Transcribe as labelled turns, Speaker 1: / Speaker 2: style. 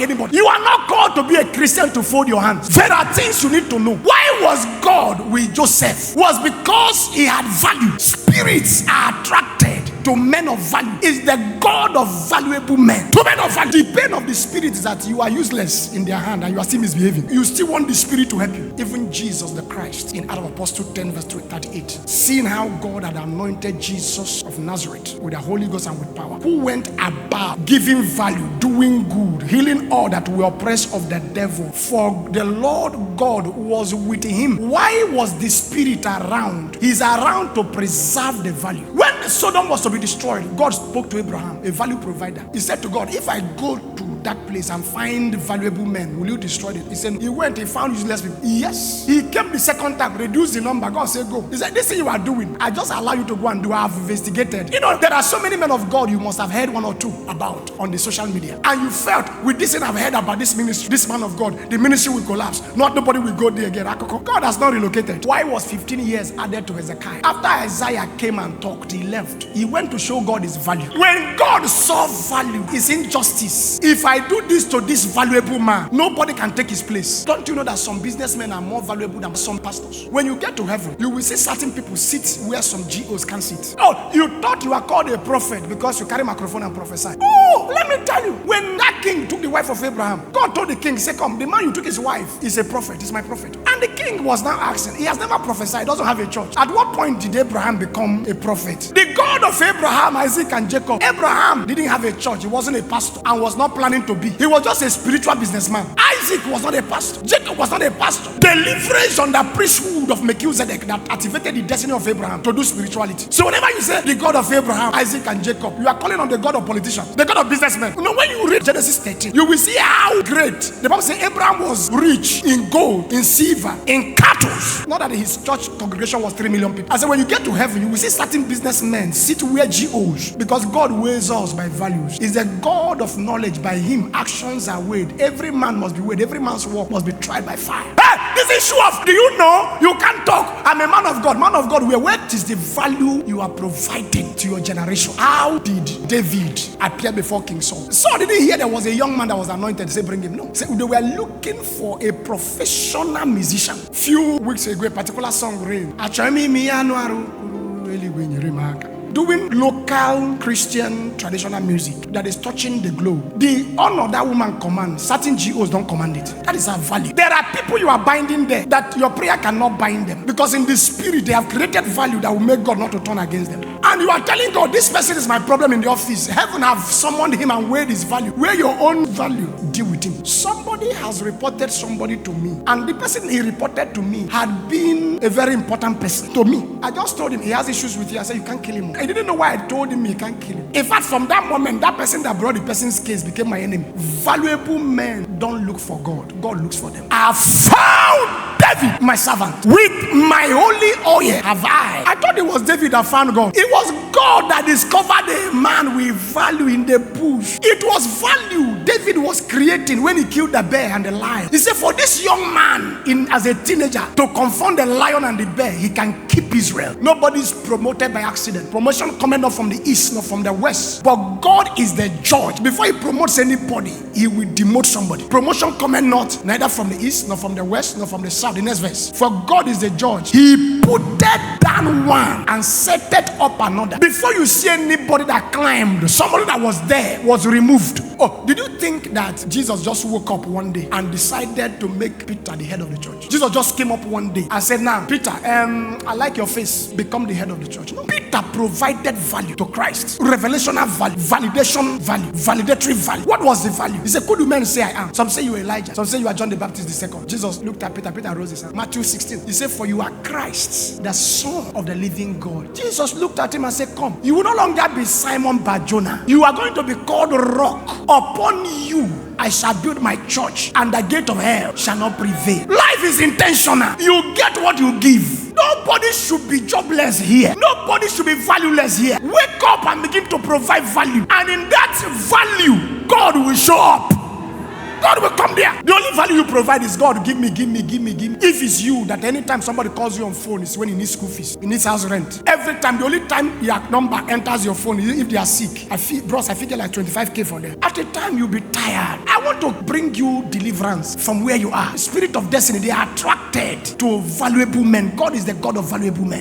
Speaker 1: anybody. You are not called to be a Christian to fold your hands. There are things you need to know. Why was God with Joseph? Was because he had value. Spirits are attracted to men of value. Is the God of valuable men. To men of value. The pain of the spirit is that you are useless in their hand and you are still misbehaving. You still want the spirit to help you. Even Jesus the Christ in Acts of Apostles 10 verse 38. Seeing how God had anointed Jesus of Nazareth with the Holy Ghost and with power, who went about giving value, doing good, healing all that were oppressed of the devil. For the Lord God was with him. Why was the spirit around? He's around to preserve the value. When Sodom was to be destroyed, God spoke to Abraham, a value provider. He said to God, if I go to that place and find valuable men, will you destroy it? He said, he went, he found useless people. Yes. He came the second time, reduced the number. God said, go. He said, this thing you are doing, I just allow you to go and do. I have investigated. You know, there are so many men of God you must have heard one or two about on the social media. And you felt, with this thing I've heard about this ministry, this man of God, the ministry will collapse. Not nobody will go there again. God has not relocated. Why was 15 years added to Hezekiah? After Isaiah came and talked, he left. He went to show God his value. When God saw value, his injustice. If I do this to this valuable man, nobody can take his place. Don't you know that some businessmen are more valuable than some pastors? When you get to heaven, you will see certain people sit where some GOs can't sit. Oh, you thought you were called a prophet because you carry a microphone and prophesy. Oh, let me tell you, when that king took the wife of Abraham, God told the king, say, come, the man you took his wife is a prophet, is my prophet. And the king was now asking, he has never prophesied, doesn't have a church. At what point did Abraham become a prophet? The God of Abraham, Isaac, and Jacob. Abraham didn't have a church, he wasn't a pastor, and was not planning to be. He was just a spiritual businessman. Isaac was not a pastor. Jacob was not a pastor. The leverage on the priesthood of Melchizedek that activated the destiny of Abraham to do spirituality. So whenever you say the God of Abraham, Isaac, and Jacob, you are calling on the God of politicians, the God of businessmen. You know, when you read Genesis 13, you will see how great. The Bible says Abraham was rich in gold, in silver, in cattle. Not that his church congregation was 3 million people. I said when you get to heaven, you will see certain businessmen sit where GOs, because God weighs us by values. He's a God of knowledge. By him, actions are weighed. Every man must be weighed. Every man's work must be tried by fire. Hey, this is show off. Do you know you can't talk? I'm a man of God. Man of God, where is the value you are providing to your generation? How did David appear before King Saul? Saul didn't hear there was a young man that was anointed. Say, bring him. No. Say, they were looking for a professional musician. Few weeks ago, a particular song ran. Doing local Christian traditional music that is touching the globe. The honor that woman commands, certain GOs don't command it. That is our value. There are people you are binding there that your prayer cannot bind them, because in the spirit they have created value that will make God not to turn against them. And you are telling God, this person is my problem in the office. Heaven have summoned him and weighed his value. Weigh your own value. Deal with him. Somebody has reported somebody to me, and the person he reported to me had been a very important person to me. I just told him he has issues with you. I said you can't kill him. I didn't know why I told him he can't kill him. In fact, from that moment, that person that brought the person's case became my enemy. Valuable men don't look for God. God looks for them. I found David, my servant. With my holy oil have I thought it was David that found God. It was God that discovered a man with value in the bush. It was value David was creating when he killed the bear and the lion. He said, for this young man, as a teenager, to confront the lion and the bear, he can keep Israel. Nobody's promoted by accident. Promotion coming not from the east, not from the west. But God is the judge. Before he promotes anybody, he will demote somebody. Promotion coming not neither from the east, nor from the west, nor from the south. The next verse. For God is the judge. He put down one and set it up another. Before you see anybody that climbed, somebody that was there was removed. Oh, did you think that Jesus just woke up one day and decided to make Peter the head of the church? Jesus just came up one day and said, now, Peter, I like your face. Become the head of the church. No. Peter provided value to Christ. Revelational value, validation value, validatory value. What was the value? He said, could you men say I am? Some say you are Elijah. Some say you are John the Baptist the second. Jesus looked at Peter. Peter rose his hand. Matthew 16. He said, for you are Christ, the Son of the living God. Jesus looked at him and said, come. You will no longer be Simon Bar-Jonah. You are going to be called Rock. Upon you I shall build my church, and the gate of hell shall not prevail. Life is intentional. You get what you give. Nobody should be jobless here. Nobody should be valueless here. Wake up and begin to provide value. And in that value, God will show up. God will come there. The only value you provide is God, give me. If it's you that anytime somebody calls you on phone is when he needs school fees, he needs house rent. Every time, the only time your number enters your phone is if they are sick. I feel like 25K for them. At the time you'll be tired. I want to bring you deliverance from where you are. Spirit of destiny, they are attracted to valuable men. God is the God of valuable men.